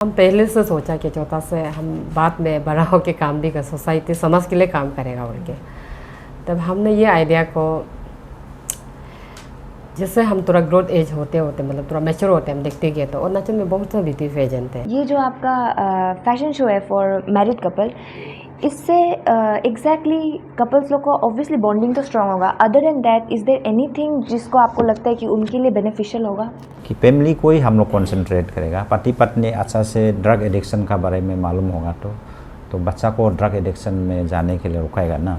हम पहले से सोचा कि चौथा से हम बाद में बड़ा होकर काम भी कर, सोसाइटी समाज के लिए काम करेगा बोल के। तब हमने ये आइडिया को, जैसे हम थोड़ा ग्रोथ एज होते होते मतलब थोड़ा मैच्योर होते हम देखते गए, तो अरुणाचल में बहुत सा ब्यूटी पेजेंट है। ये जो आपका फैशन शो है फॉर मैरिड कपल, इससे एग्जैक्टली कपल्स लोग को ऑब्वियसली बॉन्डिंग तो स्ट्रांग होगा। Other than that, is there anything जिसको आपको लगता है कि उनके लिए बेनिफिशियल होगा? कि फैमिली को ही हम लोग कॉन्सेंट्रेट करेगा। पति पत्नी अच्छा से ड्रग एडिक्शन का बारे में मालूम होगा तो बच्चा को ड्रग एडिक्शन में जाने के लिए रुकाएगा ना।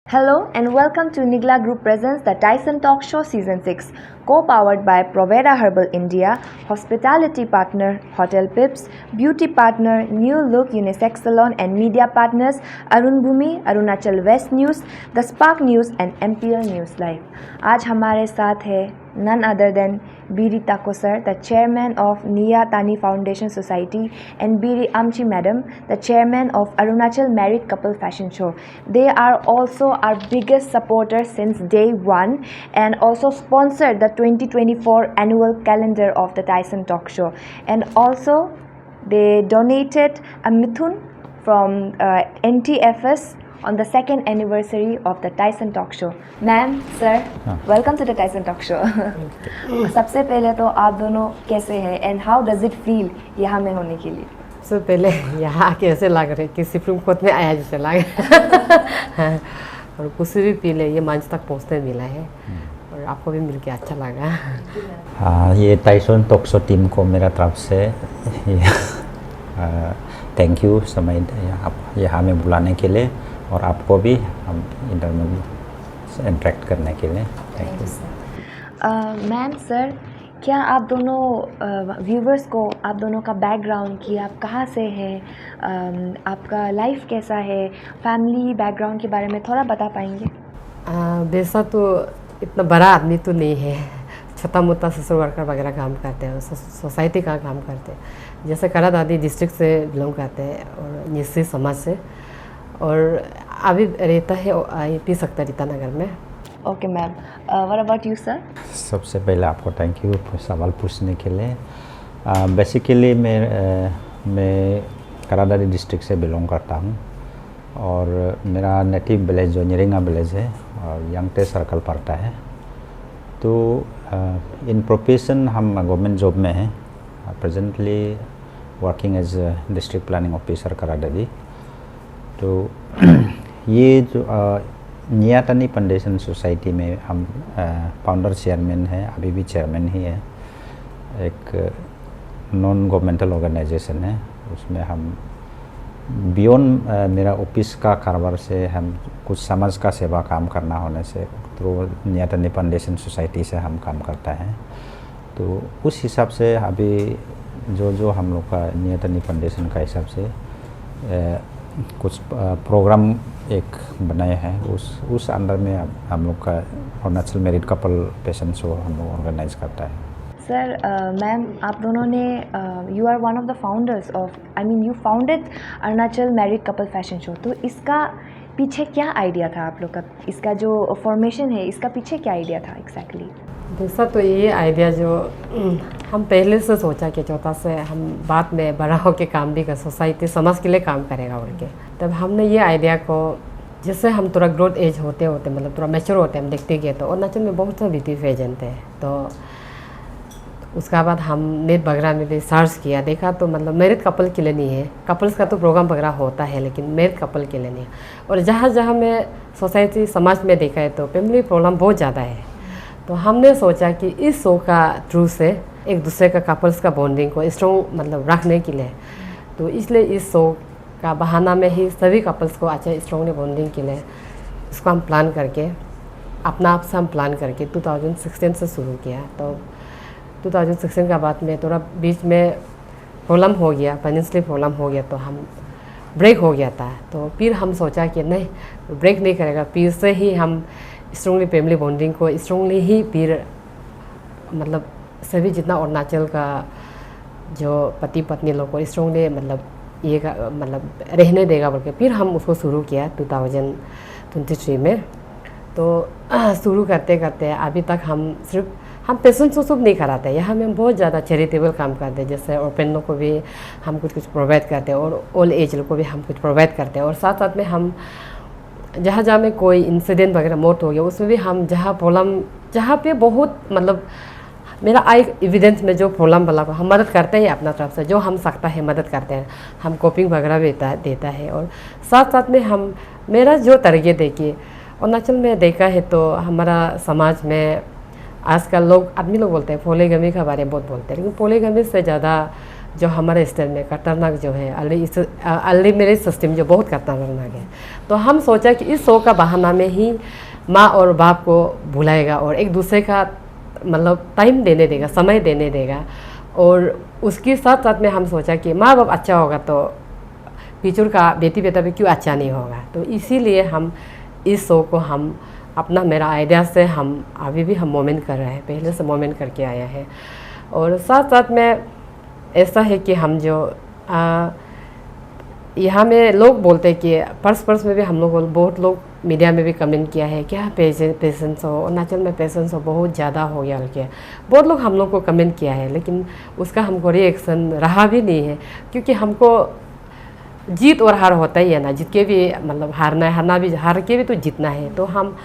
Hello and welcome to Nigla Group presents the Tyson Talk Show Season 6, co-powered by Provera Herbal India, hospitality partner Hotel Pips, beauty partner New Look Unisex Salon and media partners Arun Bhumi, Arunachal West News, The Spark News and MPL News Live. आज हमारे साथ है none other than Biri Tako sir, the chairman of Nia Tani Foundation Society, and Biri Amchi madam, the chairman of Arunachal Married Couple Fashion Show. They are also our biggest supporters since day one and also sponsored the 2024 annual calendar of the Tyson Talk Show. And also they donated a Mithun from NTFS on the second anniversary of the Tyson Talk Show. Ma'am, sir, welcome to the Tyson Talk Show. सबसे पहले तो आप दोनों कैसे हैं and how does it feel यहाँ में होने के लिए? सबसे पहले यहाँ आके ऐसे लग रहे कि सुप्रीम कोर्ट में आया जैसे लग और कुछ भी पी ले, ये मंच तक पहुँचने मिला है और आपको भी मिलके अच्छा लगा। हाँ, ये टाइसन टॉक शो टीम को मेरा तरफ से थैंक यू समय यहाँ में बुलाने के लिए और आपको भी हम इंटरव्यू इंटरेक्ट करने के लिए थैंक यू। मैम, सर, क्या आप दोनों व्यूवर्स को आप दोनों का बैकग्राउंड, कि आप कहाँ से हैं, आपका लाइफ कैसा है, फैमिली बैकग्राउंड के बारे में थोड़ा बता पाएंगे? वैसा तो इतना बड़ा आदमी तो नहीं है, छोटा मोटा सोशल वर्कर वगैरह काम करते हैं, सोसाइटी का काम करते हैं। जैसे करा दादी डिस्ट्रिक्ट से बिलोंग करते हैं और निश्चित समाज से, और अभी रहता है पी सकता रीता नगर में। Okay ma'am, what about you sir? सबसे पहले आपको थैंक यू सवाल पूछने के लिए। बेसिकली मैं करादारी डिस्ट्रिक्ट से बिलोंग करता हूँ और मेरा नेटिव विलेज जो निरिंगा विलेज है और यंगटे सर्कल पड़ता है। तो इन प्रोफेशन हम गवर्नमेंट जॉब में हैं, presently working as district planning officer करादारी। तो ये जो निया तानी फाउंडेशन सोसाइटी में हम फाउंडर चेयरमैन हैं, अभी भी चेयरमैन ही है। एक नॉन गवर्नमेंटल ऑर्गेनाइजेशन है, उसमें हम बियॉन्ड मेरा ऑफिस का कारोबार से हम कुछ समाज का सेवा काम करना होने से थ्रू निया तानी फाउंडेशन सोसाइटी से हम काम करता है। तो उस हिसाब से अभी जो हम लोग का निया तानी फाउंडेशन का हिसाब से कुछ प्रोग्राम एक बनाए हैं, उस अंडर में हम लोग का Arunachal married couple fashion show हम लोग ऑर्गेनाइज करता है। सर, मैम, आप दोनों ने you are one of the founders of, I mean you founded Arunachal married couple fashion show. तो इसका पीछे क्या आइडिया था आप लोग का? इसका जो फॉर्मेशन है, इसका पीछे क्या आइडिया था एग्जैक्टली? वैसा तो ये आइडिया जो हम पहले से सोचा कि चौथा से हम बाद में बड़ा होकर काम भी कर, सोसाइटी समाज के लिए काम करेगा बोल के। तब हमने ये आइडिया को, जैसे हम थोड़ा ग्रोथ एज होते होते मतलब थोड़ा मैच्योर होते हम देखते गए, तो अरुणाचल में बहुत सा ब्यूटी पेजेंट है। तो उसका बाद हम नेट वगैरह में भी सर्च किया, देखा तो मतलब मैरिड कपल के लिए नहीं है, कपल्स का तो प्रोग्राम वगैरह होता है लेकिन मैरिड कपल के लिए नहीं है। और जहाँ जहाँ मैं सोसाइटी समाज में देखा है तो फैमिली प्रॉब्लम बहुत ज़्यादा है। तो हमने सोचा कि इस शो का थ्रू से एक दूसरे का कपल्स का बॉन्डिंग को स्ट्रॉन्ग मतलब रखने के लिए, तो इसलिए इस शो का बहाना में ही सभी कपल्स को अच्छा स्ट्रॉन्गली बॉन्डिंग के लिए इसको हम प्लान करके अपना आप से हम प्लान करके 2016 से शुरू किया। तो 2016 के बाद में थोड़ा बीच में प्रॉब्लम हो गया, फाइनेंशियली प्रॉब्लम हो गया, तो हम ब्रेक हो गया था। तो फिर हम सोचा कि नहीं, ब्रेक नहीं करेगा, फिर से ही हम स्ट्रॉन्गली फैमिली बॉन्डिंग को स्ट्रॉन्गली ही फिर मतलब सभी जितना अरुणाचल का जो पति पत्नी लोग को स्ट्रॉन्गली मतलब ये मतलब रहने देगा बोल के फिर हम उसको शुरू किया 2023 में। तो शुरू करते करते अभी तक हम पेशेंट्स को सब नहीं कराते, यहाँ में हम बहुत ज़्यादा चैरिटेबल काम करते हैं। जैसे ओरफेन को भी हम कुछ प्रोवाइड करते हैं और ओल्ड एज को भी हम कुछ प्रोवाइड करते हैं। और साथ साथ में हम जहाँ जहाँ में कोई इंसिडेंट वगैरह मौत हो गया उसमें भी हम जहाँ पे बहुत मतलब मेरा आई एविडेंस में जो प्रॉब्लम वाला को हम मदद करते हैं अपना तरफ से, जो हम सकता है मदद करते हैं। हम कोपिंग वगैरह भी देता है। और साथ साथ में हम मेरा जो तरीके देखिए अरुणाचल में देखा है तो हमारा समाज में आजकल आदमी लोग बोलते हैं पोलीगमी के बारे में बहुत बोलते हैं, लेकिन पोलीगमी से ज़्यादा जो हमारे स्टेट में खतरनाक जो है अर्ली मैरिज सिस्टम जो बहुत खतरनाक है। तो हम सोचा कि इस शो का बहाना में ही माँ और बाप को भुलाएगा और एक दूसरे का मतलब टाइम देने देगा, समय देने देगा। और उसके साथ साथ में हम सोचा कि माँ बाप अच्छा होगा तो पिचुर का बेटी बेटा भी क्यों अच्छा नहीं होगा। तो इसीलिए हम इस शो को हम अपना मेरा आइडिया से हम अभी भी हम मोमेंट कर रहे हैं, पहले से मोमेंट करके आया है। और साथ साथ में ऐसा है कि हम जो यहाँ में लोग बोलते हैं कि पर्स में भी हम लोग बहुत लोग मीडिया में भी कमेंट किया है क्या पेशेंट्स हो अरुणाचल में पेशेंट्स हो बहुत ज़्यादा हो गया बोल बहुत लोग हम लोग को कमेंट किया है, लेकिन उसका हमको रिएक्शन रहा भी नहीं है। क्योंकि हमको जीत और हार होता ही है ना, जीत के भी मतलब हारना भी, हार के भी तो जीतना है। तो हम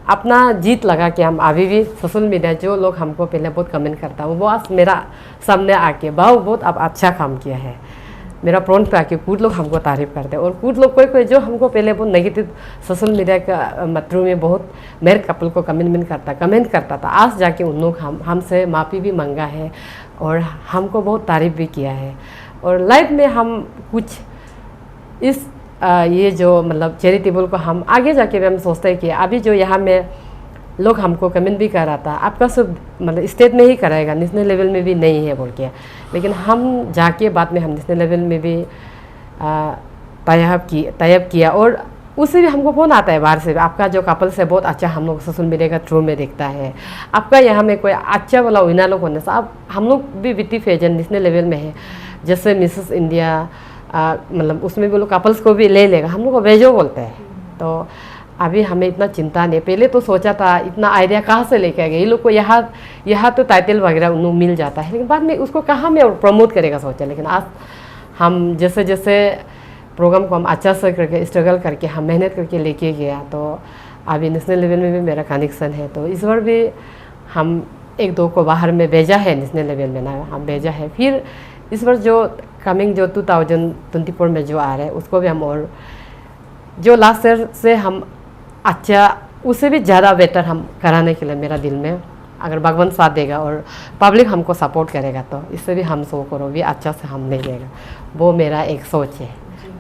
अपना जीत लगा कि हम अभी भी सोशल मीडिया जो लोग हमको पहले बहुत कमेंट करता वो आज मेरा सामने आके बहुत अब अच्छा काम किया है, मेरा फ्रंट पे आके कुछ लोग हमको तारीफ़ करते हैं। और कुछ लोग कोई जो हमको पहले बहुत नेगेटिव सोशल मीडिया का थ्रू में बहुत मेरे कपल को कमेंट करता था, आज जाके उन लोग हमसे माफ़ी भी मांगा है और हमको बहुत तारीफ़ भी किया है। और लाइफ में हम कुछ इस ये जो मतलब चैरिटेबल को हम आगे जाके भी हम सोचते हैं कि अभी जो यहाँ में लोग हमको कमेंट भी कर रहा था आपका सब मतलब स्टेट में ही कराएगा, नेशनल लेवल में भी नहीं है बोल के, लेकिन हम जाके बाद में हम नेशनल लेवल में भी टाइप किया। और उससे भी हमको फ़ोन आता है बाहर से, आपका जो कपल से बहुत अच्छा हम लोग सोशल मीडिया का थ्रू में देखता है, आपका यहाँ में कोई अच्छा वाला विनर लोग होने से आप हम लोग भी विटी फेजन नेशनल लेवल में है, जैसे मिसेस इंडिया मतलब उसमें भी लोग कपल्स को भी ले लेगा, हम लोग को भेजो बोलते हैं। तो अभी हमें इतना चिंता नहीं, पहले तो सोचा था इतना आइडिया कहाँ से लेके आ गए ये लोग को, यहाँ तो टाइटल वगैरह उन लोग मिल जाता है, लेकिन बाद में उसको कहाँ में प्रमोट करेगा सोचा। लेकिन आज हम जैसे जैसे प्रोग्राम को हम अच्छा से करके स्ट्रगल करके हम मेहनत करके लेके गया, तो अभी नेशनल लेवल में भी मेरा कनेक्शन है। तो इस बार भी हम एक दो को बाहर में भेजा है, नेशनल लेवल में ना हम भेजा है। फिर इस बार जो कमिंग जो 2024 में जो आ रहा है उसको भी हम और जो लास्ट ईयर से हम अच्छा उससे भी ज़्यादा बेटर हम कराने के लिए मेरा दिल में, अगर भगवान साथ देगा और पब्लिक हमको सपोर्ट करेगा तो इससे भी हम शो करो भी अच्छा से हम ले लेगा, वो मेरा एक सोच है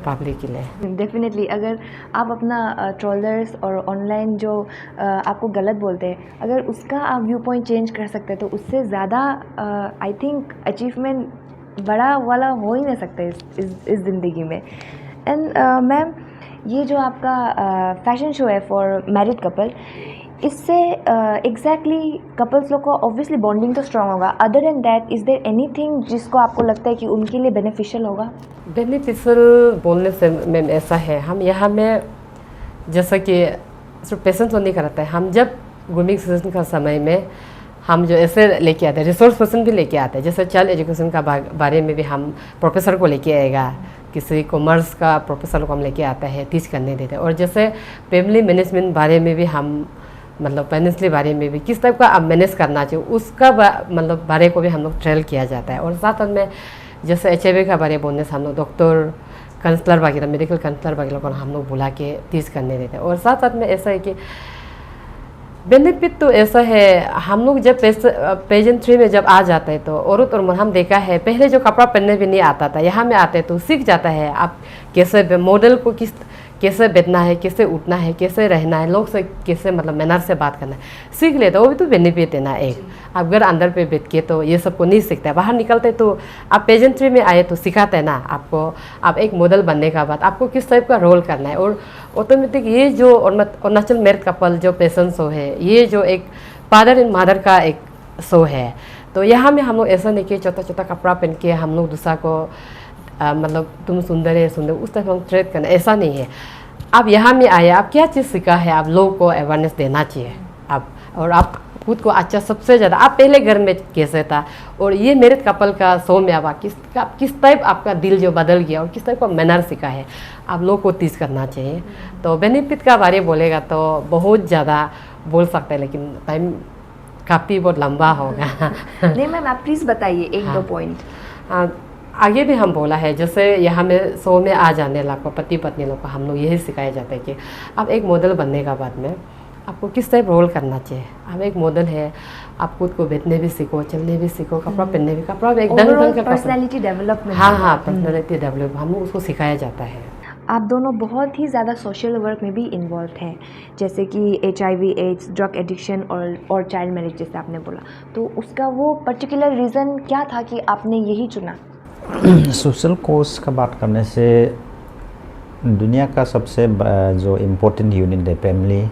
पब्लिक के लिए। डेफिनेटली अगर आप अपना ट्रोलर्स और ऑनलाइन जो आपको गलत बोलते हैं अगर उसका आप व्यू पॉइंट चेंज कर सकते हैं तो उससे ज़्यादा आई थिंक अचीवमेंट बड़ा वाला हो ही नहीं सकता इस ज़िंदगी में। एंड मैम ये जो आपका फैशन शो है फॉर मैरिड कपल, इससे एग्जैक्टली कपल्स लोग को ऑब्वियसली बॉन्डिंग तो स्ट्रांग होगा, other than that is there anything जिसको आपको लगता है कि उनके लिए बेनिफिशियल होगा? बेनिफिशियल बोलने से मैम ऐसा है, हम यहाँ में जैसा कि सिर्फ पेशेंट तो नहीं कराते हैं, हम जब ग्रूमिंग सीजन का समय में हम जो ऐसे लेके आते हैं रिसोर्स पर्सन भी लेके आते हैं, जैसे चाइल्ड एजुकेशन का बारे में भी हम प्रोफेसर को लेके आएगा, किसी कॉमर्स का प्रोफेसर को हम लेके आता है टीच करने देते हैं। और जैसे फैमिली मैनेजमेंट बारे में भी हम मतलब फाइनेंशियली बारे में भी किस टाइप का आप मैनेज करना चाहिए उसका मतलब बारे को भी हम लोग ट्रेल किया जाता है। और साथ में जैसे HIV का बारे बोलने से हम लोग डॉक्टर काउंसलर वगैरह मेडिकल काउंसलर वगैरह को हम लोग बुला के टीच करने देते हैं। और साथ साथ में ऐसा है कि बेनिफिट तो ऐसा है, हम लोग जब पेजेंट्री में जब आ जाते हैं तो औरत और मर्द हम देखा है पहले जो कपड़ा पहनने भी नहीं आता था, यहाँ में आते तो सीख जाता है आप कैसे मॉडल को कैसे बैठना है, कैसे उठना है, कैसे रहना है, लोग से कैसे मतलब मैनर से बात करना है, सीख लेते वो भी तो बेनिफिट है ना एक। आप अगर अंदर पे बैठ के तो ये सबको नहीं सीखता है, बाहर निकलते तो आप पेजेंट्री में आए तो सिखाते हैं ना आपको, आप एक मॉडल बनने का बाद आपको किस टाइप का रोल करना है। और ऑटोमेटिक ये जो अरुणाचल मैरिड कपल जो पैशन शो है, ये जो एक फादर एंड मदर का एक शो है, तो यहाँ में हम लोग ऐसा नहीं कि छोटा छोटा कपड़ा पहन के हम लोग दूसरा को मतलब तुम सुंदर है सुंदर उस तरह हम ट्रीट करना, ऐसा नहीं है। आप यहाँ में आए, आप क्या चीज़ सीखा है, आप लोगों को अवेयरनेस देना चाहिए आप, और आप खुद को अच्छा सबसे ज़्यादा आप पहले घर में कैसे था और ये मेरिड कपल का शो में आप किस टाइप आपका दिल जो बदल गया और किस टाइप का मैनर सीखा है, आप लोगों को टीच करना चाहिए। तो बेनिफिट का बारे बोलेगा तो बहुत ज़्यादा बोल सकते हैं, लेकिन टाइम काफ़ी बहुत लंबा होगा। नहीं मैम, आप प्लीज़ बताइए एक दो पॉइंट। आगे भी हम बोला है, जैसे यहाँ में शो में आ जाने लगो पति पत्नी लोग को हम लोग यही सिखाया जाता है कि आप एक मॉडल बनने का बाद में आपको किस टाइप रोल करना चाहिए। आप एक मॉडल है, आप खुद को बैठने भी सीखो, चलने भी सीखो, कपड़ा पहनने भी, कपड़ा भी एकदम ढंग का पर्सनैलिटी डेवलपमेंट। हाँ, पर्सनैलिटी डेवलप हम लोग उसको सिखाया जाता है। आप दोनों बहुत ही ज़्यादा सोशल वर्क में भी इन्वॉल्व हैं, जैसे कि HIV एड्स, ड्रग एडिक्शन और चाइल्ड मैरिज जैसे आपने बोला, तो उसका वो पर्टिकुलर रीज़न क्या था कि आपने यही चुना? सोशल कोज का बात करने से दुनिया का सबसे जो इम्पोर्टेंट यूनिट है फैमिली,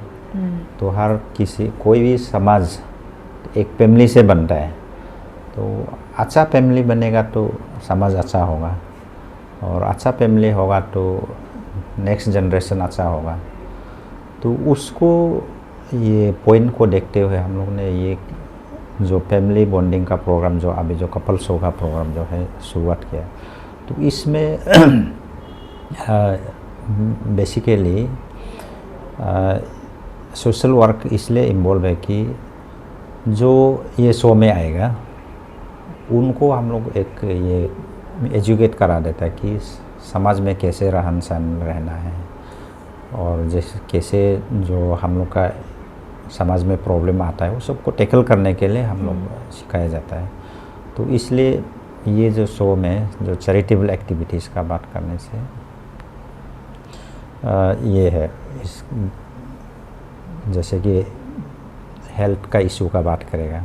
तो हर किसी कोई भी समाज एक फैमिली से बनता है। तो अच्छा फैमिली बनेगा तो समाज अच्छा होगा, और अच्छा फैमिली होगा तो नेक्स्ट जनरेशन अच्छा होगा। तो उसको ये पॉइंट को देखते हुए हम लोग ने ये जो फैमिली बॉन्डिंग का प्रोग्राम जो अभी जो कपल शो का प्रोग्राम जो है शुरुआत किया। तो इसमें बेसिकली सोशल वर्क इसलिए इन्वॉल्व है कि जो ये शो में आएगा उनको हम लोग एक ये एजुकेट करा देता है कि समाज में कैसे रहन सहन रहना है, और जैसे कैसे जो हम लोग का समाज में प्रॉब्लम आता है वो सबको टैकल करने के लिए हम लोग सिखाया जाता है। तो इसलिए ये जो शो में जो चैरिटेबल एक्टिविटीज़ का बात करने से ये है, इस जैसे कि हेल्थ का इशू का बात करेगा।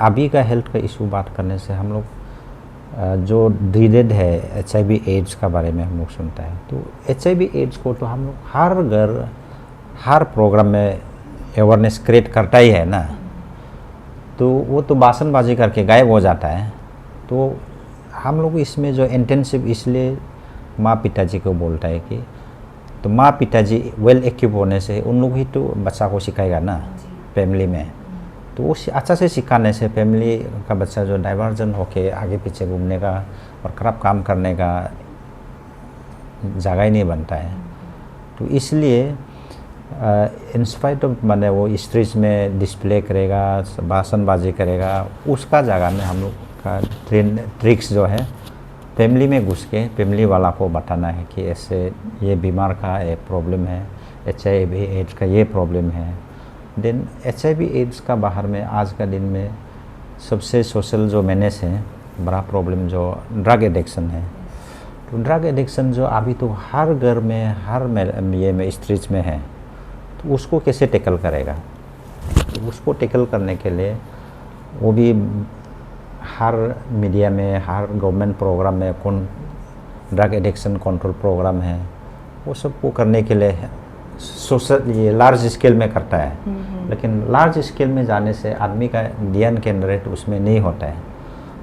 अभी का हेल्थ का इशू बात करने से हम लोग जो ड्रीडेड है HIV एड्स का बारे में हम लोग सुनता है। तो HIV एड्स को तो हम लोग हर घर हर प्रोग्राम में अवेयरनेस क्रिएट करता ही है ना, तो वो तो भाषणबाजी करके गायब हो जाता है। तो हम लोग इसमें जो इंटेंसिव इसलिए माँ पिताजी को बोलता है कि तो माँ पिताजी वेल इक्विप होने से उन लोग ही तो बच्चा को सिखाएगा ना फैमिली में। तो वो अच्छा से सिखाने से फैमिली का बच्चा जो डाइवर्जन होके आगे पीछे घूमने का और खराब काम करने का जगह ही नहीं बनता है। तो इसलिए इंस्पाइट ऑफ मैंने वो स्टेज में डिस्प्ले करेगा, भाषणबाजी करेगा, उसका जगह में हम लोग का ट्रिक्स जो है फैमिली में घुस के फैमिली वाला को बताना है कि ऐसे ये बीमार का एक प्रॉब्लम है, HIV एड्स का ये प्रॉब्लम है। देन HIV एड्स का बाहर में आज का दिन में सबसे सोशल जो मैनेज है बड़ा प्रॉब्लम जो ड्रग एडिक्शन है। तो ड्रग एडिक्शन जो अभी तो हर घर में हर ये में स्ट्रीट में है, तो उसको कैसे टैकल करेगा? तो उसको टैकल करने के लिए वो भी हर मीडिया में हर गवर्नमेंट प्रोग्राम में कौन ड्रग एडिक्शन कंट्रोल प्रोग्राम है, वो सबको करने के लिए सोशल ये लार्ज स्केल में करता है। लेकिन लार्ज स्केल में जाने से आदमी का ध्यान केंद्रित उसमें नहीं होता है।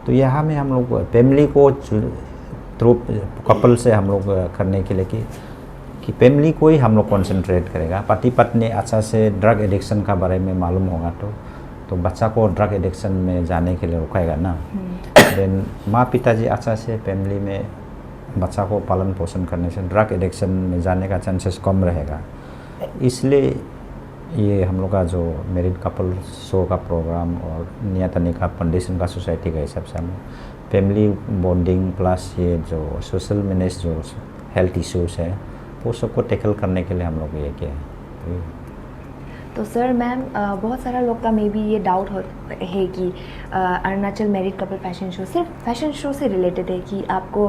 तो यहाँ में हम लोग फैमिली को थ्रू कपल से हम लोग करने के लिए कि फैमिली को ही हम लोग कंसंट्रेट करेगा। पति पत्नी अच्छा से ड्रग एडिक्शन का बारे में मालूम होगा तो बच्चा को ड्रग एडिक्शन में जाने के लिए रुकाएगा ना। देन माँ पिताजी अच्छा से फैमिली में बच्चा को पालन पोषण करने से ड्रग एडिक्शन में जाने का चांसेस कम रहेगा। इसलिए ये हम लोग का जो मैरिड कपल शो का प्रोग्राम और नियतनिका फाउंडेशन का सोसाइटी का हिसाब से हम फैमिली बॉन्डिंग प्लस ये जो सोशल मैनेज जो हेल्थ इश्यूज़ है वो सबको टैकल करने के लिए हम लोग ये किया है। तो सर मैम, बहुत सारा लोग का मे बी ये डाउट है कि Arunachal married couple fashion show सिर्फ फैशन शो से रिलेटेड है कि आपको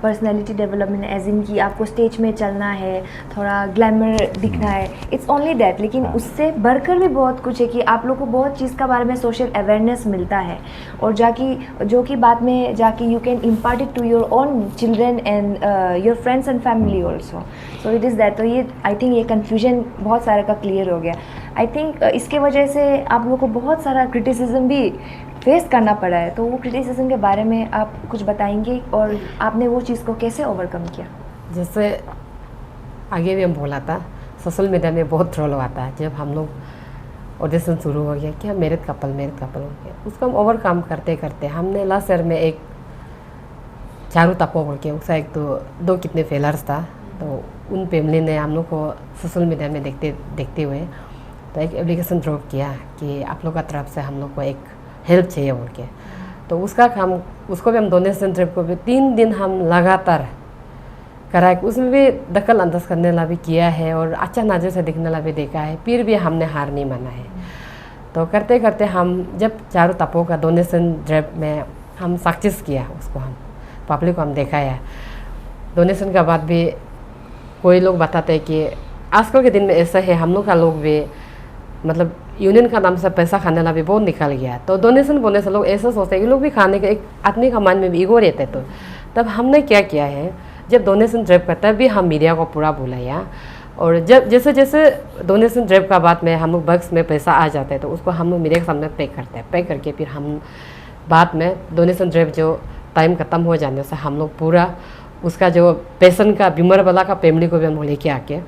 पर्सनैलिटी डेवलपमेंट एज इन कि आपको स्टेज में चलना है, थोड़ा ग्लैमर दिखना है, इट्स ओनली दैट। लेकिन उससे बढ़कर भी बहुत कुछ है कि आप लोग को बहुत चीज़ का बारे में सोशल अवेयरनेस मिलता है, और जो कि बाद में जाके you can impart it to your own children and your friends and family also. So it is that. तो ये आई थिंक ये कन्फ्यूजन बहुत सारे का क्लियर हो गया। आई थिंक इसके वजह से आप लोगों को बहुत सारा क्रिटिसिज्म भी फेस करना पड़ा है, तो वो क्रिटिसिज्म के बारे में आप कुछ बताएंगे और आपने वो चीज़ को कैसे ओवरकम किया? जैसे आगे भी हम बोला था, सोशल मीडिया में बहुत ट्रोल हुआ था जब हम लोग ऑडिशन शुरू हो गया क्या मेरिट कपल हो गया। उसको हम ओवरकम करते करते हमने लास्ट ईयर में एक चारू तपो बोल के उसका एक दो कितने फेलर्स था, तो उन फैमिली ने हम लोग को सोशल मीडिया में देखते हुए तो एक एप्लीकेशन ड्रॉप किया कि आप लोग का तरफ से हम लोग को एक हेल्प चाहिए बोल के। तो उसका काम उसको भी हम डोनेशन ट्रिप को भी 3 दिन हम लगातार करा, उसमें भी दखल अंदाज करने ला भी किया है और अच्छा नज़र से देखने ला भी देखा है, फिर भी हमने हार नहीं माना है। तो करते करते हम जब चारों तपों का डोनेशन ड्रिप में हम सक्सेस किया, उसको हम पब्लिक को हम देखा है। डोनेशन के बाद भी कोई लोग बताते हैं कि आजकल के दिन में ऐसा है, हम लोग का लोग भी मतलब यूनियन का नाम से पैसा खाने ला भी बहुत निकल गया। तो डोनेशन बोलने से लोग ऐसा सोचते हैं कि लोग भी खाने का, एक आदमी का मन में भी ईगो रहता है। तो तब हमने क्या किया है, जब डोनेशन ड्राइव करता है भी हम मीडिया को पूरा बुलाया, और जब जैसे जैसे डोनेशन ड्राइव का बाद में हम लोग बक्स में पैसा आ जाता है तो उसको हम लोग मीडिया के सामने पे करते हैं। पे करके फिर हम बाद में डोनेशन ड्राइव जो टाइम ख़त्म हो जाने से हम लोग पूरा उसका जो पेशेंट का बीमार वाला का फैमिली को भी हम लोग लेके आके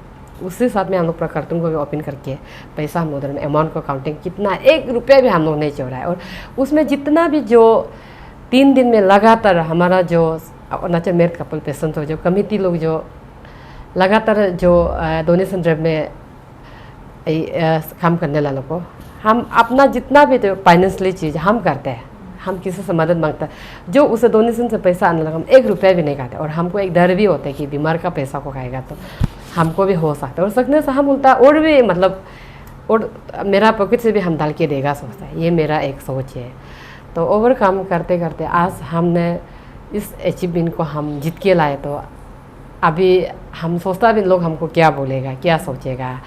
उसी साथ में हम लोग पूरा कार्टून को भी ओपन करके पैसा हम लोग अमाउंट को काउंटिंग कितना 1 रुपया भी हम लोग नहीं छोड़ा है। और उसमें जितना भी जो 3 दिन में लगातार हमारा जो अरुणाचल मेरिट कपल पेशेंट हो, जो कमिटी लोग जो लगातार जो डोनेशन ड्राइव में काम करने वालों को हम अपना जितना भी जो फाइनेंशियली चीज़ हम करते हैं, हम किसी से मदद मांगता है, जो उसे डोनेशन से पैसा आने लगा हम 1 रुपया भी नहीं खाते। और हमको एक डर भी होता है कि बीमार का पैसा को खाएगा तो हमको भी हो सकता है, और सकने से हम उल्टा और भी मतलब और मेरा पॉकेट से भी हम डाल के देगा सोचता है, ये मेरा एक सोच है। तो ओवरकम करते करते आज हमने इस अचीवमेंट को हम जीत के लाए। तो अभी हम सोचता भी लोग हमको क्या बोलेगा, क्या सोचेगा।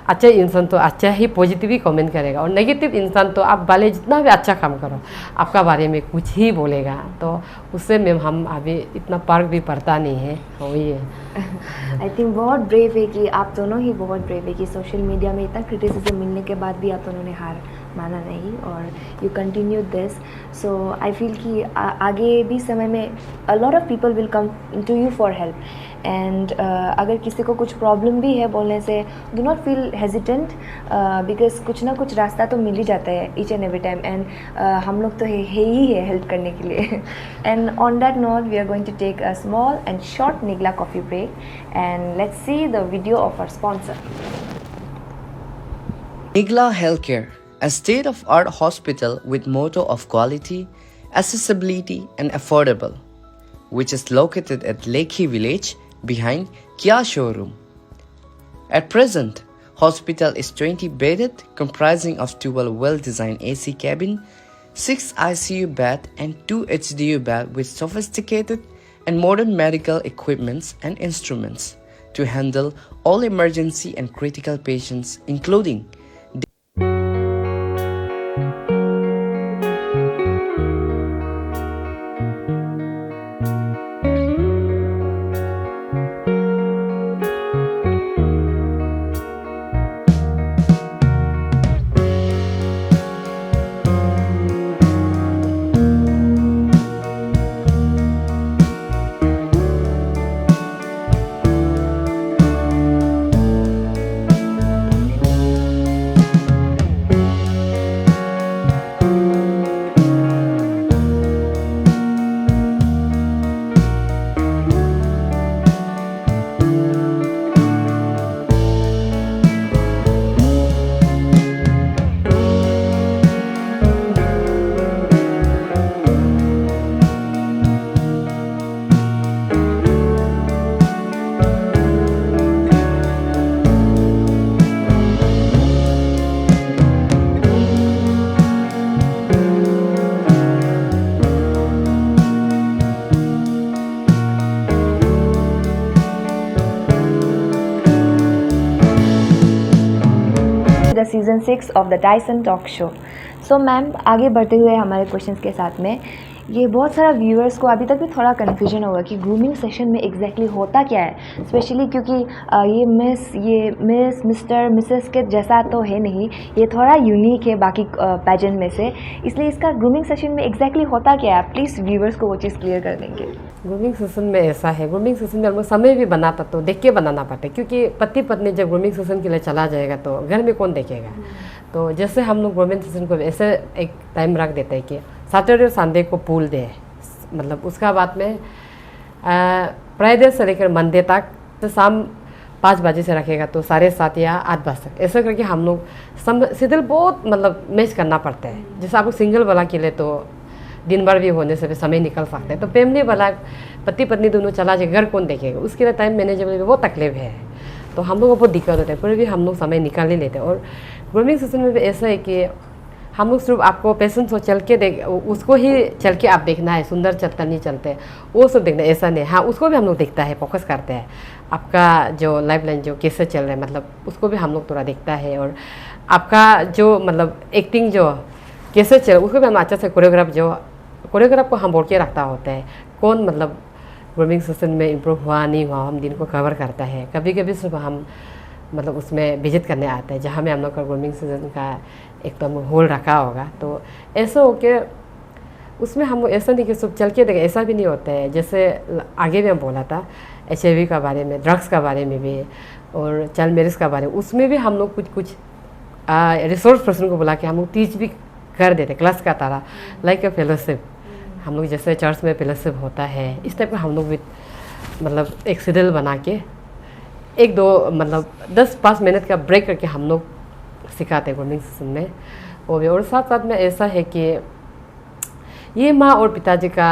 अच्छा इंसान तो अच्छा ही पॉजिटिव ही कमेंट करेगा, और नेगेटिव इंसान तो आप भले जितना भी अच्छा काम करो आपका बारे में कुछ ही बोलेगा। तो उससे में हम अभी इतना पार्क भी पड़ता नहीं है, वही है। आई थिंक बहुत ब्रेव है कि आप दोनों ही बहुत ब्रेव है कि सोशल मीडिया में इतना क्रिटिसिज्म मिलने के बाद भी आप दोनों ने हार माना नहीं और you continue this. So I feel कि आगे भी समय में a lot of people will come to you for help, and अगर किसी को कुछ प्रॉब्लम भी है बोलने से do not feel hesitant, because कुछ ना कुछ रास्ता तो मिल ही जाता है each and every time, and हम लोग तो है ही है हेल्प करने के लिए। And on that note we are going to take a small and short Nigla coffee break, and let's see the video of our sponsor. Nigla Healthcare, a state-of-art hospital with motto of quality, accessibility and affordable, which is located at Lekhi Village behind Kia Showroom. At present, hospital is 20-bedded, comprising of 12 well-designed AC cabin, 6 ICU bed and 2 HDU bed with sophisticated and modern medical equipments and instruments to handle all emergency and critical patients, including season 6 of the Tyson talk show. So ma'am, आगे बढ़ते हुए हमारे questions के साथ में ये बहुत सारा व्यूअर्स को अभी तक भी थोड़ा कन्फ्यूजन होगा कि ग्रूमिंग सेशन में एग्जैक्टली होता क्या है, स्पेशली क्योंकि ये मिस मिस्टर मिसेस के जैसा तो है नहीं, ये थोड़ा यूनिक है बाकी पैजेंट में से, इसलिए इसका ग्रूमिंग सेशन में एग्जैक्टली होता क्या है, प्लीज़ व्यूअर्स को वो चीज़ क्लियर कर देंगे। ग्रूमिंग सेशन में ऐसा है, ग्रूमिंग सेशन में हम लोग समय भी बनाता तो देख के बनाना पड़ता है, क्योंकि पति पत्नी जब ग्रूमिंग सेशन के लिए चला जाएगा तो घर में कौन देखेगा। तो जैसे हम लोग ग्रूमिंग सेशन को ऐसे एक टाइम रख देते हैं कि सैटरडे और संडे को पूल डे, मतलब उसका बाद में फ्राइडे से लेकर मंडे तक तो शाम 5 बजे से रखेगा तो 7:30 या 8 बजे तक, ऐसा करके हम लोग शेड्यूल बहुत मतलब मैच करना पड़ता है। जैसे आपको सिंगल वाला के लिए तो दिन भर भी होने से भी समय निकल सकता है, तो फैमिली वाला पति पत्नी दोनों चला जाए घर कौन देखेगा, उसके लिए टाइम मैनेजमेंट में बहुत तकलीफ है। तो हम लोग को बहुत दिक्कत होता है, फिर भी हम लोग समय निकाल ही लेते हैं। और ग्रूमिंग सेशन में भी ऐसा है कि हम लोग सिर्फ आपको पेशेंट को चल के देख, उसको ही चल के आप देखना है, सुंदर चलता नहीं चलते वो सब देखना, ऐसा नहीं। हाँ, उसको भी हम लोग देखता है, फोकस करते हैं, आपका जो लाइफ लाइन जो कैसे चल रहा है, मतलब उसको भी हम लोग थोड़ा देखता है। और आपका जो मतलब एक्टिंग जो कैसे चल, उसको भी हम अच्छा से कोरियोग्राफ को हम बोल के रखता होता है, कौन मतलब ग्रूमिंग सेशन में इम्प्रूव हुआ नहीं हुआ, हम दिन को कवर करता है। कभी कभी सिर्फ हम मतलब उसमें विजिट करने आते हैं, जहाँ में हम लोग का ग्रूमिंग सेशन का एक तो होल रखा होगा। तो ऐसा हो के उसमें हम ऐसा नहीं कि सिर्फ चल के देखें, ऐसा भी नहीं होता है। जैसे आगे भी हम बोला था HIV का बारे में, ड्रग्स का बारे में भी, और चाइल्ड मैरिज का बारे में, उसमें भी हम लोग कुछ रिसोर्स पर्सन को बुला के हम लोग टीच भी कर देते क्लास का तरह, लाइक अ फेलोशिप। हम लोग जैसे चर्च में फेलोशिप होता है, इस टाइप का हम लोग भी मतलब एक शेड्यूल बना के 1-2 मतलब 10-5 मिनट का ब्रेक करके हम लोग सिखाते हैं ग्रूमिंग सेशन में वो भी। और साथ साथ में ऐसा है कि ये माँ और पिताजी का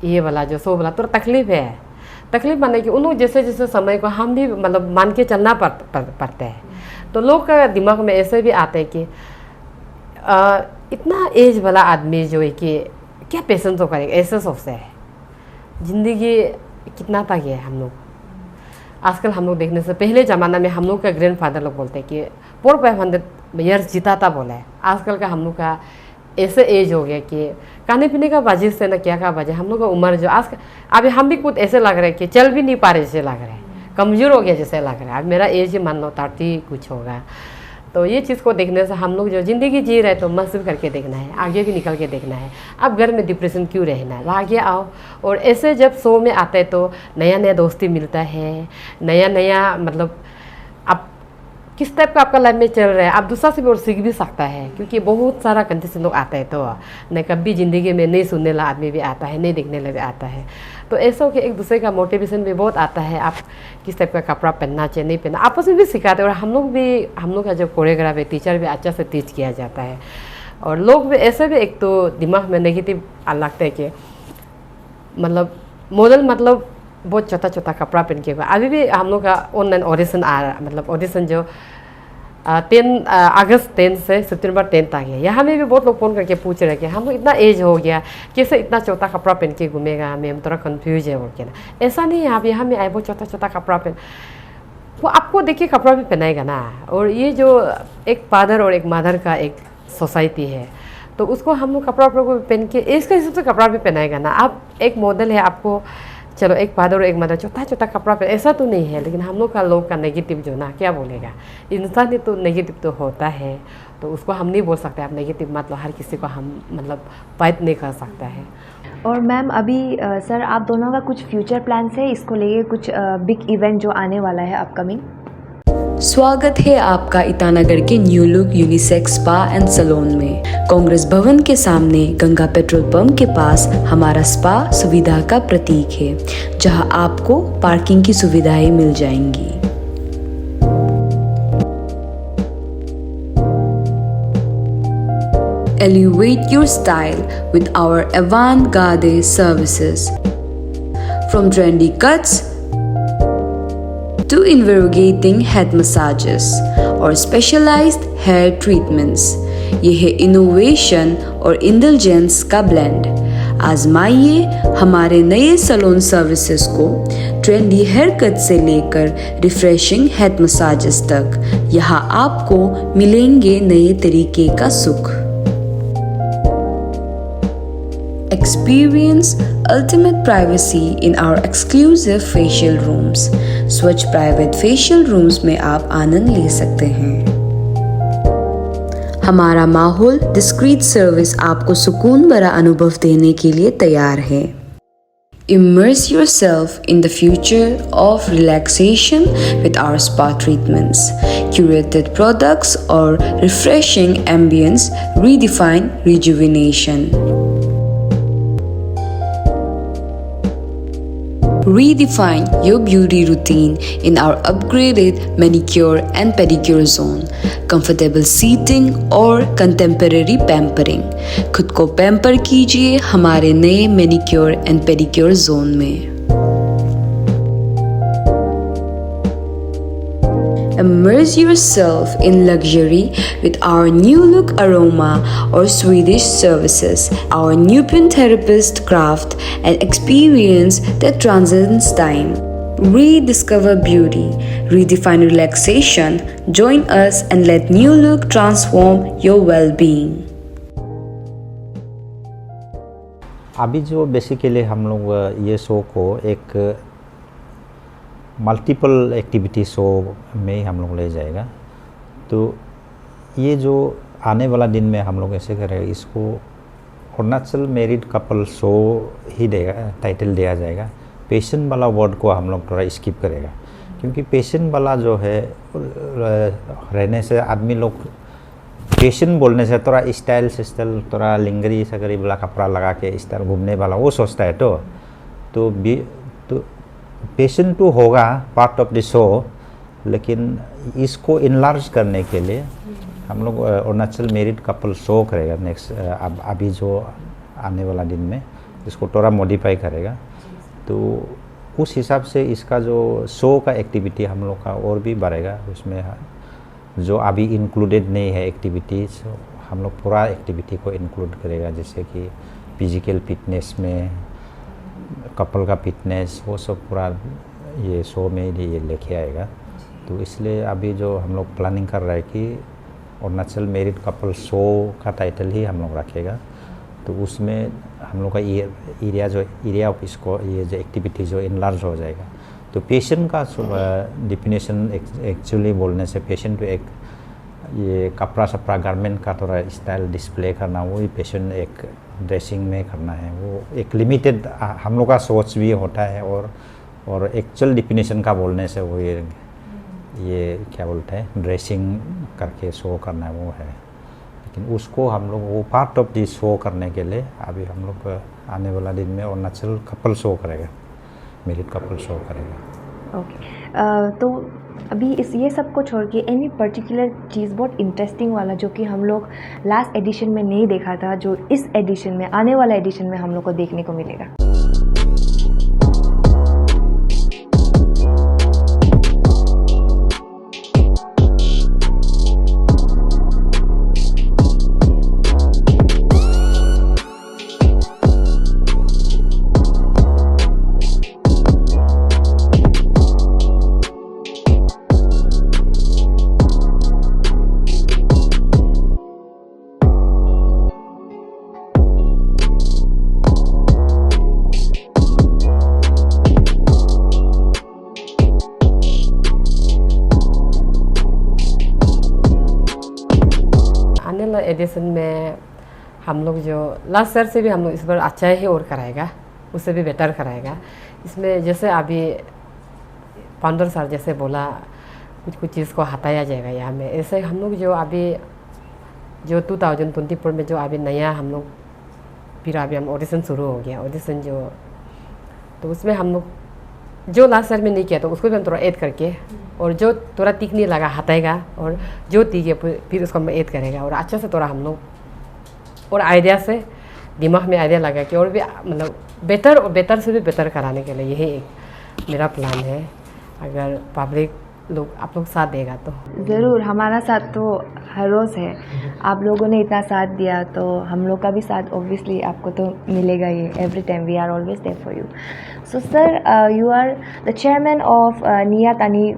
ये वाला जो सो वाला थोड़ा तकलीफ माने कि उन लोग जैसे जैसे समय को हम भी मतलब मान के चलना पड़ता है। तो लोग का दिमाग में ऐसे भी आते हैं कि इतना एज वाला आदमी जो है कि क्या पेशेंस हो करेगा, ऐसे सोचते हैं। ज़िंदगी कितना तक है, हम लोग आजकल हम लोग देखने से पहले ज़माना में हम लोग का ग्रैंडफादर लोग बोलते हैं कि 400-500 ईयर्स जीता था बोला है। आजकल का हम लोग का ऐसे एज हो गया कि खाने पीने का वजह से ना क्या का वजह, हम लोग का उम्र जो आज अभी हम भी खुद ऐसे लग रहा है कि चल भी नहीं पा रहे जैसे लग रहा है, कमज़ोर हो गया जैसे लग रहा है। अब मेरा एज ही मान लो 30 कुछ होगा। तो ये चीज़ को देखने से हम लोग जो ज़िंदगी जी रहे तो मस्त करके देखना है, आगे भी निकल के देखना है। अब घर में डिप्रेशन क्यों रहना है, आगे आओ। और ऐसे जब शो में आते हैं तो नया नया दोस्ती मिलता है, नया मतलब आप किस टाइप का आपका लाइफ में चल रहा है, आप दूसरा से भी और सीख भी सकता है। क्योंकि बहुत सारा कंटेस्टेंट लोग आता है तो नहीं कभी ज़िंदगी में नहीं सुनने वाला आदमी भी आता है, नहीं देखने वाला भी आता है। तो ऐसा हो कि एक दूसरे का मोटिवेशन भी बहुत आता है, आप किस टाइप का कपड़ा पहनना चाहिए नहीं पहनना, आपस में भी सिखाते हैं। और हम लोग का जो कोरियोग्राफ है टीचर भी अच्छा से टीच किया जाता है। और लोग भी ऐसे भी एक तो दिमाग में नेगेटिव लगता है कि मतलब मॉडल मतलब बहुत छोटा कपड़ा पहन के। अभी भी हम लोग का ऑनलाइन ऑडिशन आ रहा, मतलब ऑडिशन जो 10 अगस्त 10 से सितंबर 10 तक है। यहाँ में भी बहुत लोग फ़ोन करके पूछ रहे हैं कि हम लोग इतना एज हो गया कैसे इतना छोटा कपड़ा पहन के घूमेगा, मैम थोड़ा कंफ्यूज है बोल के ना। ऐसा नहीं है, आप यहाँ में आए बहुत छोटा कपड़ा पहन, वो आपको देखिए कपड़ा भी पहनाएगा ना। और ये जो एक फादर और एक मदर का एक सोसाइटी है तो उसको हम लोग कपड़ा को पहन के इसके हिसाब से कपड़ा भी पहनाएगा ना। आप एक मॉडल है, आपको चलो एक फादर और एक मदर छोटा कपड़ा पहन, ऐसा तो नहीं है। लेकिन हम लोग का नेगेटिव जो ना क्या बोलेगा, इंसान तो नेगेटिव तो होता है, तो उसको हम नहीं बोल सकते आप नेगेटिव मतलब हर किसी को हम मतलब फाइट नहीं कर सकता है। और मैम अभी सर आप दोनों का कुछ फ्यूचर प्लान्स है, इसको लेके कुछ बिग इवेंट जो आने वाला है अपकमिंग? स्वागत है आपका ईटानगर के new look unisex spa and salon में। कांग्रेस भवन के सामने गंगा पेट्रोल पंप के पास हमारा स्पा सुविधा का प्रतीक है, जहां आपको पार्किंग की सुविधाएं मिल जाएंगी। Elevate your style with our avant-garde services. From trendy cuts to invigorating head massages और specialized hair treatments, ये है इनोवेशन और इंडल्जेंस का ब्लेंड। आजमाइए हमारे नए सैलून सर्विसेज को, ट्रेंडी हेयर कट से लेकर रिफ्रेशिंग हेड मसाजेस तक। यहाँ आपको मिलेंगे नए तरीके का सुख। experience ultimate privacy in our exclusive facial rooms. स्वच्छ प्राइवेट फेशियल रूम्स में आप आनंद ले सकते हैं। हमारा माहौल डिस्क्रीट सर्विस आपको सुकून भरा अनुभव देने के लिए तैयार है। Immerse yourself in the future of relaxation with our spa treatments, curated products, or refreshing ambience. Redefine rejuvenation. Redefine your beauty routine in our upgraded manicure and pedicure zone. Comfortable seating or contemporary pampering. खुद को pamper कीजिए हमारे नए manicure and pedicure zone में। Immerse yourself in luxury with our new look aroma or Swedish services, our Nubian therapist craft and experience that transcends time. Rediscover beauty, redefine relaxation. Join us and let new look transform your well-being. अभी जो basically हम लोग ये show को एक multiple activity show में हम लोग ले जाएगा। तो ये जो आने वाला दिन में हम लोग ऐसे करेंगे, इसको अरुणाचल मैरिड कपल शो ही देगा, टाइटल दिया जाएगा। पेशेंट वाला वर्ड को हम लोग थोड़ा स्किप करेगा, क्योंकि पेशेंट वाला जो है रहने से आदमी लोग पेशेंट बोलने से थोड़ा स्टाइल थोड़ा लिंगरी सकरी वाला कपड़ा लगा के इस तरह घूमने वाला वो सोचता है। तो पेशेंट तो होगा पार्ट ऑफ द शो, लेकिन इसको इनलार्ज करने के लिए हम लोग अरुणाचल मैरिड कपल शो करेगा नेक्स्ट अभी जो आने वाला दिन में, इसको थोड़ा मॉडिफाई करेगा। तो उस हिसाब से इसका जो शो का एक्टिविटी हम लोग का और भी बढ़ेगा। उसमें जो अभी इंक्लूडेड नहीं है एक्टिविटीज़, हम लोग पूरा एक्टिविटी को इंक्लूड करेगा, जैसे कि फिजिकल फिटनेस में कपल का फिटनेस, वो सब पूरा ये शो में ये लेके आएगा। तो इसलिए अभी जो हम लोग प्लानिंग कर रहे हैं कि अरुणाचल मैरिड कपल शो का टाइटल ही हम लोग रखेगा। तो उसमें हम लोग का एरिया ऑफ इसको ये जो एक्टिविटी जो इनलार्ज हो जाएगा। तो पेशेंट का डिफिनेशन एक्चुअली बोलने से पेशेंट तो एक ये कपड़ा सपड़ा गारमेंट का थोड़ा स्टाइल डिस्प्ले करना, वो ही पेशेंट एक ड्रेसिंग में करना है। वो एक लिमिटेड हम लोग का सोच भी होता है, और एक्चुअल डिफिनेशन का बोलने से वो ये क्या बोलते हैं ड्रेसिंग करके शो करना है वो है। लेकिन उसको हम लोग वो पार्ट ऑफ दिस शो करने के लिए अभी हम लोग आने वाला दिन में अरुणाचल कपल शो करेगा, मैरिड कपल शो करेगा। ओके, तो अभी ये सब को छोड़ के एनी पर्टिकुलर चीज़ बहुत इंटरेस्टिंग वाला जो कि हम लोग लास्ट एडिशन में नहीं देखा था, जो इस एडिशन में आने वाला एडिशन में हम लोग को देखने को मिलेगा? एडिशन में हम लोग जो लास्ट ईयर से भी हम लोग इस बार अच्छा ही और कराएगा, उससे भी बेटर कराएगा। इसमें जैसे अभी 15 साल जैसे बोला कुछ चीज़ को हटाया जाएगा यहाँ में, ऐसे हम लोग जो अभी जो 2024 में जो अभी नया हम लोग फिर अभी हम ऑडिशन शुरू हो गया, ऑडिशन जो तो उसमें हम लोग जो लास्ट ईयर में नहीं किया तो उसको भी हम थोड़ा ऐड करके, और जो थोड़ा ठीक नहीं लगा हटाएगा, और जो ठीक है फिर उसको हम ऐड करेगा। और अच्छा से थोड़ा हम लोग और आइडिया से दिमाग में आइडिया लगा कि और भी मतलब बेटर और बेटर से भी बेटर कराने के लिए यही एक मेरा प्लान है। अगर पब्लिक लोग आप लोग साथ देगा तो ज़रूर, हमारा साथ तो हर रोज़ है। आप लोगों ने इतना साथ दिया तो हम लोग का भी साथ ऑब्वियसली आपको तो मिलेगा ही। Every time we are always there for you. So sir, you are the chairman of निया तानी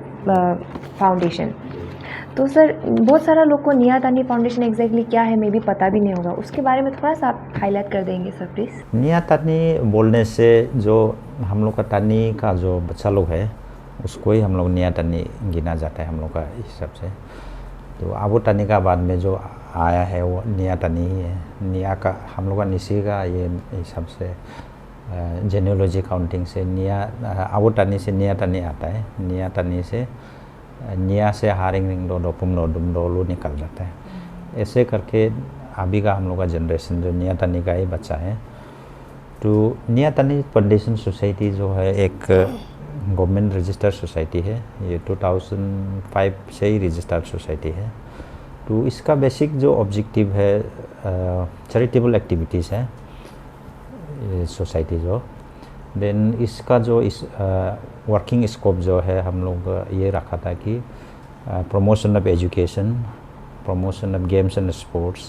फाउंडेशन। तो सर बहुत सारा लोग को निया तानी फाउंडेशन एग्जैक्टली क्या है मे भी पता भी नहीं होगा, उसके बारे में थोड़ा सा आप हाईलाइट कर देंगे सर प्लीज़। निया तानी बोलने से जो हम लोग का तानी का जो बच्चा लोग है उसको ही हम लोग निया तानी गिना जाता है हम लोग का हिसाब से। तो आबू तानी का बाद में जो आया है वो निया तानी ही है। निया का हम लोग का निसी का ये हिसाब से जेनियोलॉजी काउंटिंग से निया आबू तानी से निया तानी आता है। निया तानी से निया से हारिंग रिंग दो डोपुम डो डुम डोलू निकल जाता है। ऐसे करके अभी का हम लोग का जनरेशन जो निया तानी का ही बच्चा है। तो निया तानी फाउंडेशन सोसाइटी जो है एक गवर्नमेंट रजिस्टर्ड सोसाइटी है। ये 2005 से ही रजिस्टर्ड सोसाइटी है। तो इसका बेसिक जो ऑब्जेक्टिव है चैरिटेबल एक्टिविटीज़ है ये सोसाइटी जो। देन इसका जो इस वर्किंग स्कोप जो है हम लोग ये रखा था कि promotion of education, promotion of games and sports,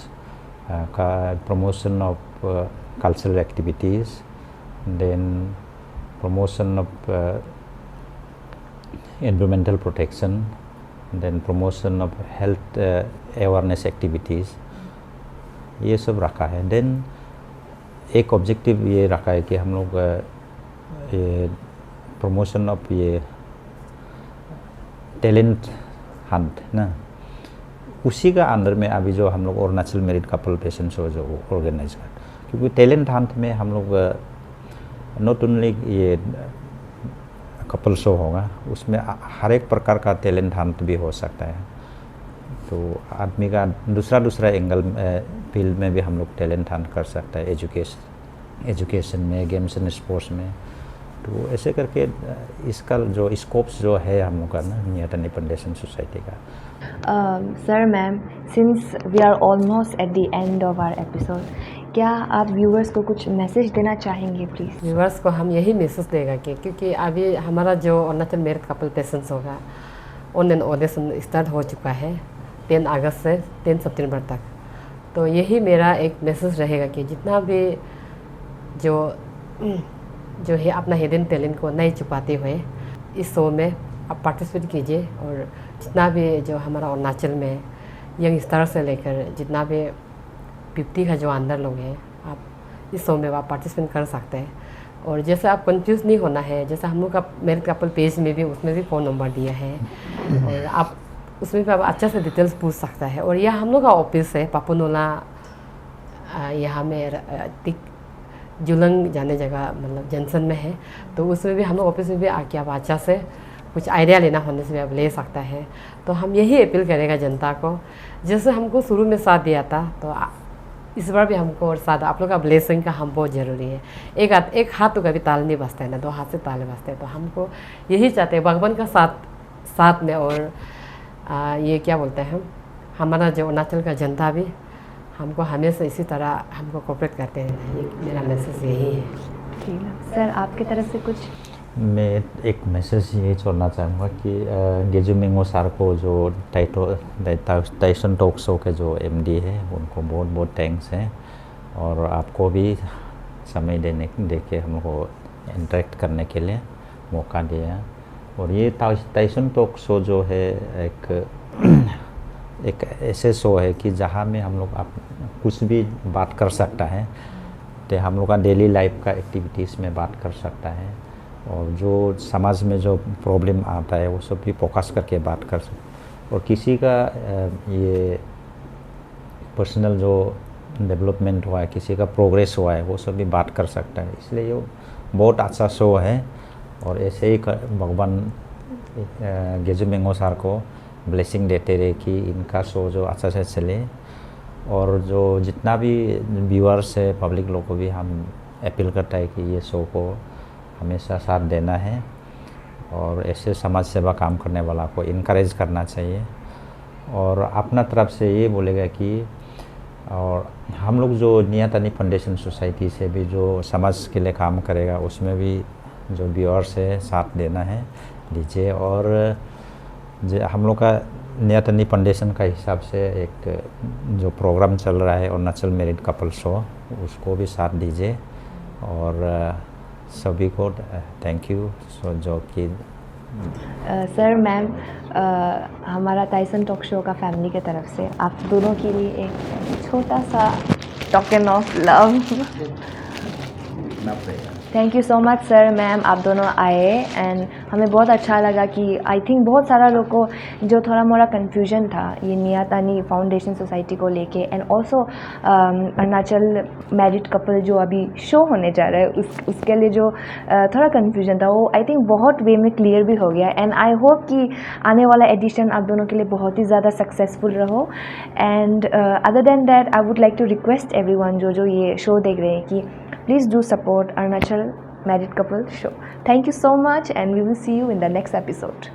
का promotion of cultural activities, then promotion of environmental protection, then promotion of health awareness activities, ये सब रखा है। देन एक ऑब्जेक्टिव ये रखा है कि हम लोग ये प्रमोशन ऑफ ये टैलेंट हंट ना, उसी का अंदर में अभी जो हम लोग अरुणाचल मेरिट कपल पेशन शो जो ऑर्गेनाइज कर, क्योंकि टैलेंट हंट में हम लोग नॉट ओनली ये कपल शो होगा, उसमें हर एक प्रकार का टैलेंट हंट भी हो सकता है। तो आदमी का दूसरा एंगल फील्ड में भी हम लोग टैलेंट हंट कर सकता है, एजुकेशन में, गेम्स एंड स्पोर्ट्स में। तो ऐसे करके इसका जो स्कोप्स जो है हम लोग का ना निया तानी फाउंडेशन सोसाइटी का। Sir ma'am, since we are almost at the end of our episode, क्या आप व्यूवर्स को कुछ मैसेज देना चाहेंगे प्लीज़? व्यूवर्स को हम यही मैसेज देगा कि क्योंकि अभी हमारा जो अरुणाचल मेरिट कपल पेशेंस होगा ऑनलाइन ऑडिशन स्टार्ट हो चुका है 10 अगस्त से 10 सितंबर तक। तो यही मेरा एक मैसेज रहेगा कि जितना भी जो है अपना हिडन टैलेंट को नहीं छुपाते हुए इस शो में आप पार्टिसिपेट कीजिए। और जितना भी जो हमारा अरुणाचल में यंग स्टार से लेकर जितना भी 50 का जो अंदर लोग हैं, आप इस शो में आप पार्टिसिपेट कर सकते हैं। और जैसे आप कंफ्यूज नहीं होना है, जैसे हम लोग का मेरिट कपल पेज में भी उसमें भी फ़ोन नंबर दिया है और आप उसमें भी आप अच्छा से डिटेल्स पूछ सकता है। और यह हम लोग का ऑफिस है पापुनोला, यहाँ में जुलंग जाने जगह मतलब जंक्शन में है। तो उसमें भी हम लोग ऑफिस में भी आके आप अच्छा से कुछ आइडिया लेना होने से भी आप ले सकता है। तो हम यही अपील करेगा जनता को, जैसे हमको शुरू में साथ दिया था तो इस बार भी हमको और साथ आप लोग का ब्लेसिंग का हम बहुत ज़रूरी है। एक हाथ तो कभी ताल नहीं बजता है ना, 2 हाथ से ताले बजते हैं। तो हमको यही चाहते हैं भगवान का साथ में। और ये क्या बोलते हैं, हमारा जो अरुणाचल का जनता भी हमको हमेशा इसी तरह हमको कोऑपरेट करते हैं। ये मेरा मैसेज यही है। ठीक है सर, आपकी तरफ से कुछ? मैं एक मैसेज ये छोड़ना चाहूँगा कि गेजू मिंगो सर को जो टाइसन टॉक शो के जो MD है उनको बहुत बहुत थैंक्स है। और आपको भी समय दे के हमको इंटरेक्ट करने के लिए मौका दिया। और ये टाइसन टॉक शो जो है एक ऐसे शो है कि जहाँ में हम लोग आप कुछ भी बात कर सकता है, तो हम लोग का डेली लाइफ का एक्टिविटीज़ में बात कर सकता है। और जो समाज में जो प्रॉब्लम आता है वो सब भी फोकस करके बात कर सकते। और किसी का ये पर्सनल जो डेवलपमेंट हुआ है, किसी का प्रोग्रेस हुआ है, वो सब भी बात कर सकता है। इसलिए ये बहुत अच्छा शो है। और ऐसे ही भगवान गेजू मिंगो सर को ब्लेसिंग देते रहे कि इनका शो जो अच्छा से चले। और जो जितना भी व्यूअर्स है, पब्लिक लोग को भी हम अपील करता है कि ये शो को हमेशा साथ देना है। और ऐसे समाज सेवा काम करने वाला को इनकरेज करना चाहिए। और अपना तरफ से ये बोलेगा कि और हम लोग जो निया तानी फाउंडेशन सोसाइटी से भी जो समाज के लिए काम करेगा उसमें भी जो व्यूअर्स है साथ देना है दीजिए। और हम लोग का निया तानी फाउंडेशन का हिसाब से एक जो प्रोग्राम चल रहा है अरुणाचल मेरिट कपल शो, उसको भी साथ दीजिए। और सभी को थैंक यू जो कि सर मैम, हमारा टाइसन टॉक शो का फैमिली के तरफ से आप दोनों के लिए एक छोटा सा token of love. Thank you so much sir ma'am, आप दोनों आए एंड हमें बहुत अच्छा लगा कि आई थिंक बहुत सारा लोग को जो थोड़ा मोड़ा कन्फ्यूजन था ये नियातानी फाउंडेशन सोसाइटी को लेके and also Arunachal married couple जो अभी शो होने जा रहा है उसके लिए जो थोड़ा कन्फ्यूजन था वो आई थिंक बहुत वे में क्लियर भी हो गया एंड आई होप कि आने वाला एडिशन आप दोनों के लिए बहुत ही ज़्यादा सक्सेसफुल रहो। And other than that I would like to request everyone जो ये शो देख रहे हैं कि please do support Arunachal Married Couple Show. Thank you so much and we will see you in the next episode.